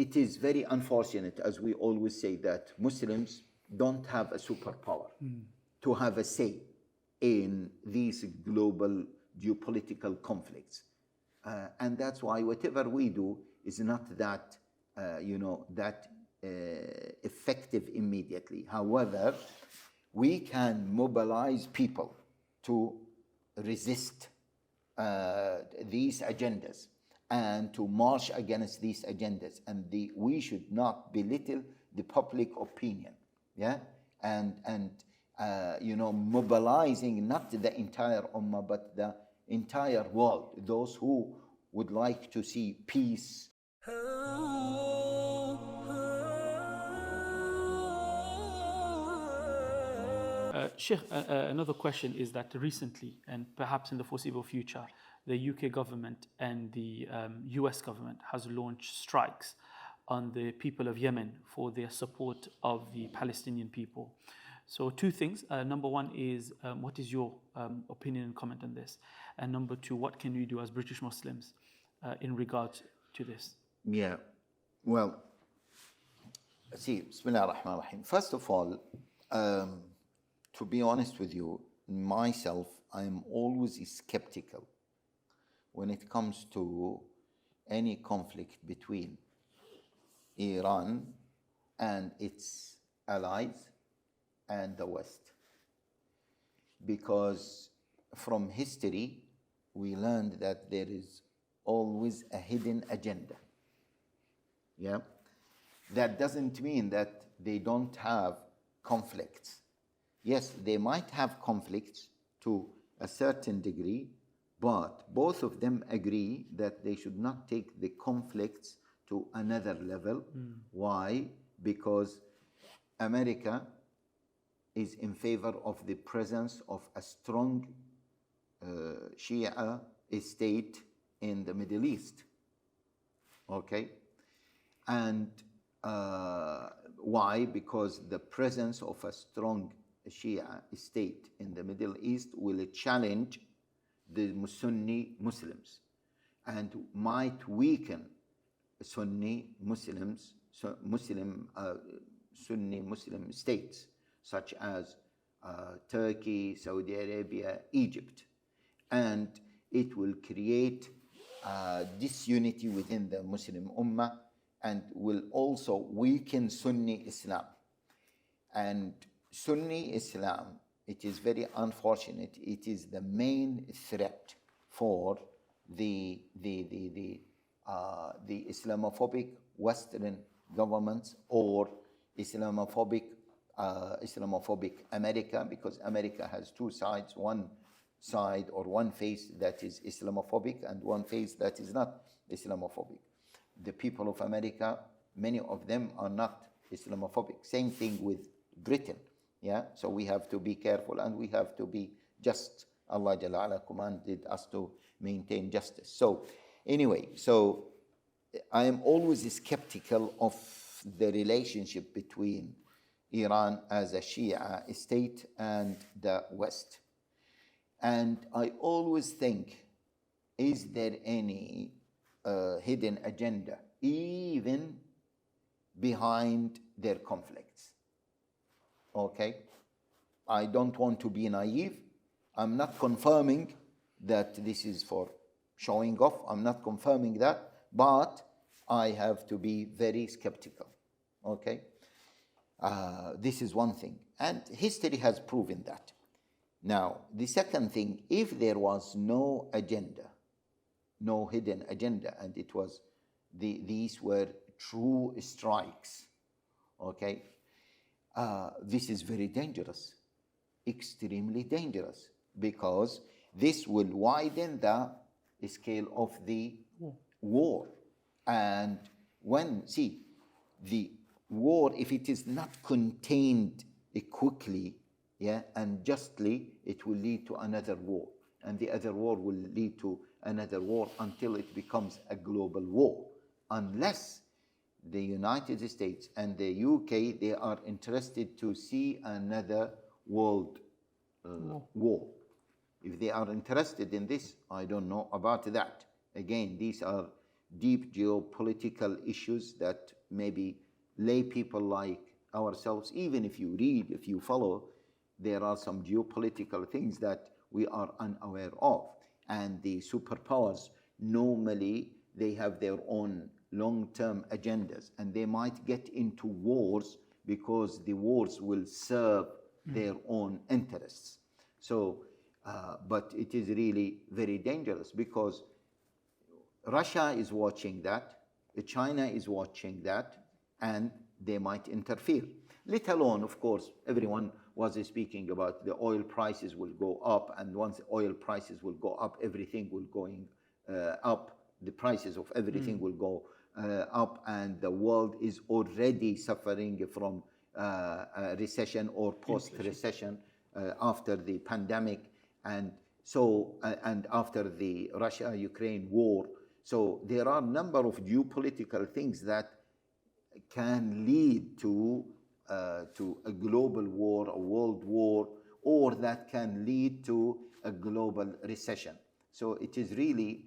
it is very unfortunate, as we always say, that Muslims don't have a superpower to have a say in these global geopolitical conflicts. And that's why whatever we do is not that, effective immediately. However, we can mobilize people to resist these agendas and to march against these agendas. And we should not belittle the public opinion, and mobilizing not the entire Ummah, but the entire world, those who would like to see peace. Sheikh, another question is that recently, and perhaps in the foreseeable future, the UK government and the US government has launched strikes on the people of Yemen for their support of the Palestinian people. So two things. Number one is, what is your opinion and comment on this? And number two, what can we do as British Muslims in regards to this? Yeah, well, see, Bismillah ar-Rahman ar-Rahim. First of all, to be honest with you, myself, I am always skeptical when it comes to any conflict between Iran and its allies and the West. Because from history, we learned that there is always a hidden agenda. Yeah? That doesn't mean that they don't have conflicts. Yes, they might have conflicts to a certain degree, but both of them agree that they should not take the conflicts to another level. Why? Because America is in favor of the presence of a strong Shia state in the Middle East. Okay? And why? Because the presence of a strong Shia state in the Middle East will challenge the Sunni Muslims and might weaken Sunni Muslims, Sunni Muslim states such as Turkey, Saudi Arabia, Egypt. And it will create disunity within the Muslim Ummah and will also weaken Sunni Islam. And Sunni Islam, it is very unfortunate, it is the main threat for the Islamophobic Western governments or Islamophobic America, because America has two sides, one side or one face that is Islamophobic and one face that is not Islamophobic. The people of America, many of them are not Islamophobic. Same thing with Britain. Yeah, so we have to be careful and we have to be just. Allah Jalla ala commanded us to maintain justice. So anyway, so I am always skeptical of the relationship between Iran as a Shia state and the West. And I always think, is there any hidden agenda even behind their conflicts? Okay, I don't want to be naive. I'm not confirming that this is for showing off. I'm not confirming that, but I have to be very skeptical. Okay, this is one thing, and history has proven that. Now, the second thing, if there was no agenda, no hidden agenda, and it was these were true strikes, okay, this is very dangerous, extremely dangerous, because this will widen the scale of the war. And when, see, the war, if it is not contained quickly, yeah, and justly, it will lead to another war. And the other war will lead to another war until it becomes a global war. Unless the United States and the UK, they are interested to see another world war. If they are interested in this, I don't know about that. Again, these are deep geopolitical issues that maybe lay people like ourselves, even if you read, if you follow, there are some geopolitical things that we are unaware of. And the superpowers, normally, they have their own long-term agendas, and they might get into wars because the wars will serve their own interests. So, but it is really very dangerous because Russia is watching that, China is watching that, and they might interfere. Let alone, of course, everyone was speaking about the oil prices will go up, and once oil prices will go up, everything will going up. The prices of everything will go up, and the world is already suffering from a recession or post-recession after the pandemic, and so and after the Russia-Ukraine war. So there are a number of geopolitical things that can lead to a global war, a world war, or that can lead to a global recession. So it is really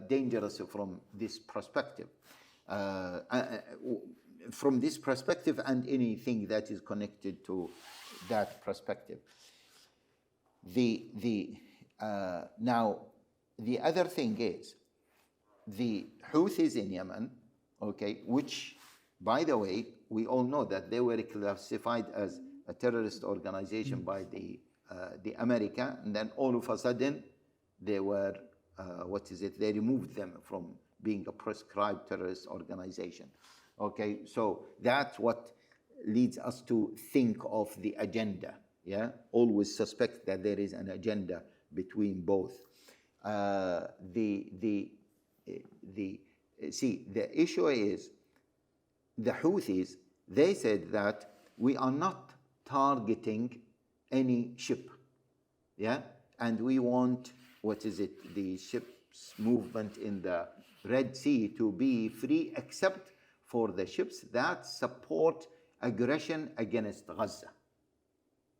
dangerous from this perspective. From this perspective and anything that is connected to that perspective. Now, the other thing is the Houthis in Yemen, okay, which, by the way, we all know that they were classified as a terrorist organization by the America, and then all of a sudden they were, they removed them from being a prescribed terrorist organization. Okay, so that's what leads us to think of the agenda. Yeah, always suspect that there is an agenda between both. The issue is the Houthis. They said that we are not targeting any ship. Yeah, and we want the ships movement in the Red Sea to be free, except for the ships that support aggression against Gaza.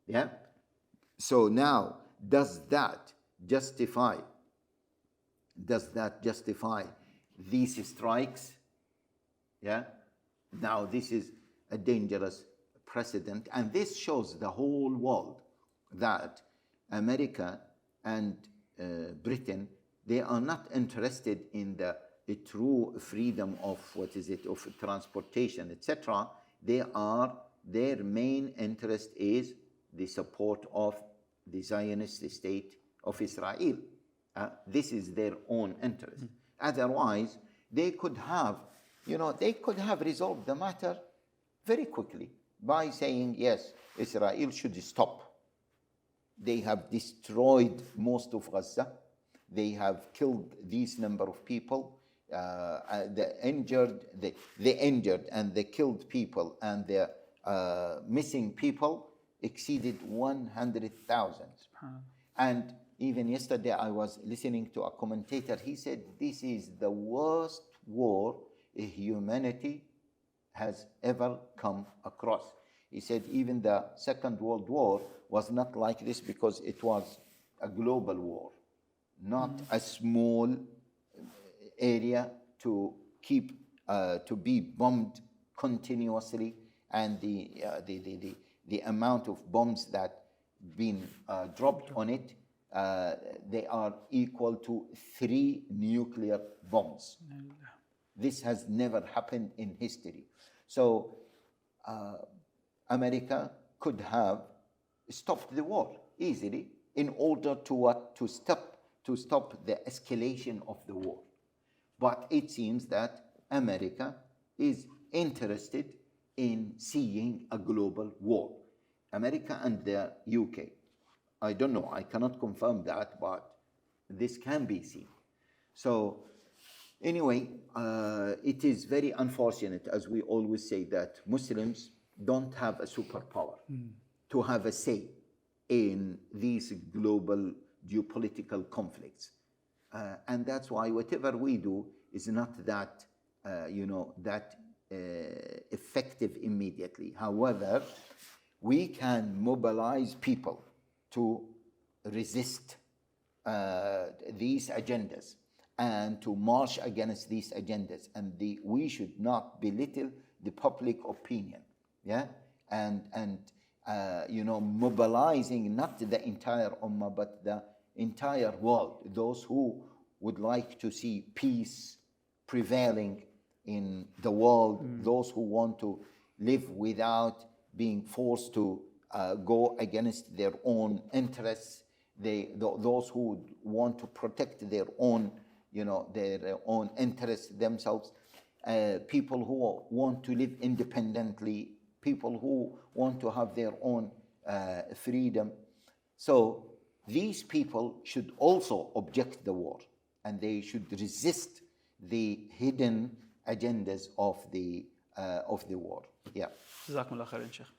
Yeah? So now, does that justify these strikes? Yeah? Now, this is a dangerous precedent, and this shows the whole world that America and Britain, they are not interested in the true freedom of of transportation, etc. Their main interest is the support of the Zionist state of Israel. This is their own interest. Otherwise, they could have resolved the matter very quickly by saying, yes, Israel should stop. They have destroyed most of Gaza. They have killed this number of people. The injured and the killed people and the missing people exceeded 100,000. And even yesterday I was listening to a commentator. He said this is the worst war humanity has ever come across. He said even the Second World War was not like this because it was a global war, not a small area to keep to be bombed continuously, and the amount of bombs that been dropped on it, they are equal to 3 nuclear bombs. This has never happened in history. So America could have stopped the war easily in order to stop the escalation of the war. But it seems that America is interested in seeing a global war. America and the UK. I don't know, I cannot confirm that, but this can be seen. So anyway, it is very unfortunate, as we always say, that Muslims don't have a superpower to have a say in these global geopolitical conflicts. And that's why whatever we do is not that, effective immediately. However, we can mobilize people to resist these agendas. and to march against these agendas. And we should not belittle the public opinion, yeah, and mobilizing not the entire ummah but the entire world, those who would like to see peace prevailing in the world, those who want to live without being forced to go against their own interests, those who want to protect their own, their own interests themselves, people who want to live independently, people who want to have their own freedom. So these people should also object the war, and they should resist the hidden agendas of the war. Yeah. جزاكم الله خير شيخ.